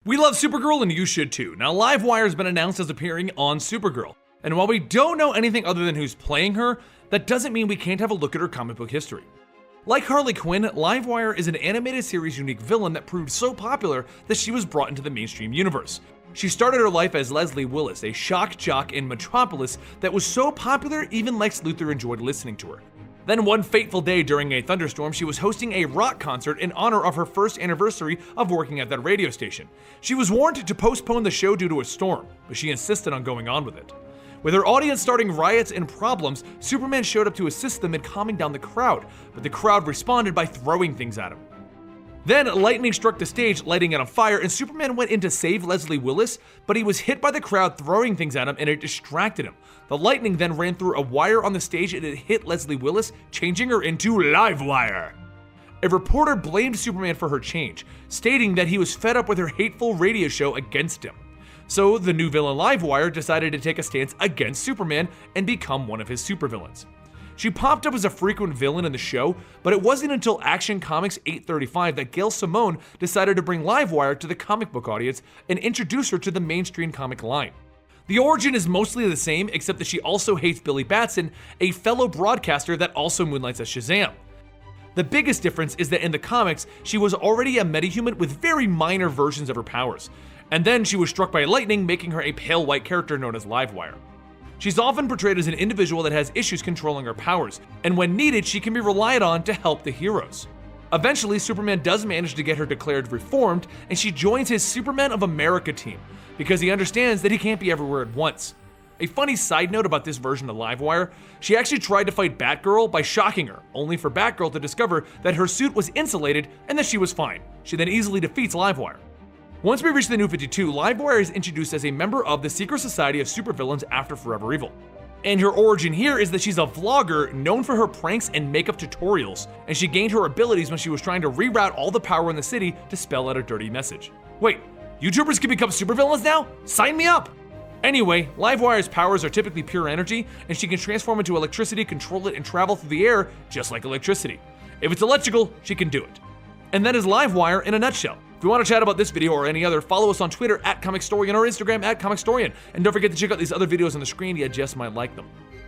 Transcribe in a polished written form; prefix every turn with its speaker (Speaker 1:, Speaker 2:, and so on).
Speaker 1: We love Supergirl and you should too. Now Livewire has been announced as appearing on Supergirl. And while we don't know anything other than who's playing her, that doesn't mean we can't have a look at her comic book history. Like Harley Quinn, Livewire is an animated series unique villain that proved so popular that she was brought into the mainstream universe. She started her life as Leslie Willis, a shock jock in Metropolis that was so popular even Lex Luthor enjoyed listening to her. Then one fateful day during a thunderstorm, she was hosting a rock concert in honor of her first anniversary of working at that radio station. She was warned to postpone the show due to a storm, but she insisted on going on with it. With her audience starting riots and problems, Superman showed up to assist them in calming down the crowd, but the crowd responded by throwing things at him. Then lightning struck the stage, lighting it on fire, and Superman went in to save Leslie Willis, but he was hit by the crowd throwing things at him and it distracted him. The lightning then ran through a wire on the stage and it hit Leslie Willis, changing her into Livewire. A reporter blamed Superman for her change, stating that he was fed up with her hateful radio show against him. So the new villain Livewire decided to take a stance against Superman and become one of his supervillains. She popped up as a frequent villain in the show, but it wasn't until Action Comics 835 that Gail Simone decided to bring Livewire to the comic book audience and introduce her to the mainstream comic line. The origin is mostly the same, except that she also hates Billy Batson, a fellow broadcaster that also moonlights as Shazam. The biggest difference is that in the comics, she was already a metahuman with very minor versions of her powers, and then she was struck by lightning, making her a pale white character known as Livewire. She's often portrayed as an individual that has issues controlling her powers, and when needed, she can be relied on to help the heroes. Eventually, Superman does manage to get her declared reformed, and she joins his Superman of America team, because he understands that he can't be everywhere at once. A funny side note about this version of Livewire, she actually tried to fight Batgirl by shocking her, only for Batgirl to discover that her suit was insulated and that she was fine. She then easily defeats Livewire. Once we reach the New 52, Livewire is introduced as a member of the Secret Society of Supervillains after Forever Evil. And her origin here is that she's a vlogger known for her pranks and makeup tutorials, and she gained her abilities when she was trying to reroute all the power in the city to spell out a dirty message. Wait, YouTubers can become supervillains now? Sign me up! Anyway, Livewire's powers are typically pure energy, and she can transform into electricity, control it, and travel through the air just like electricity. If it's electrical, she can do it. And that is Livewire in a nutshell. If you want to chat about this video or any other, follow us on Twitter @Comicstorian or Instagram @Comicstorian. And don't forget to check out these other videos on the screen, you just might like them.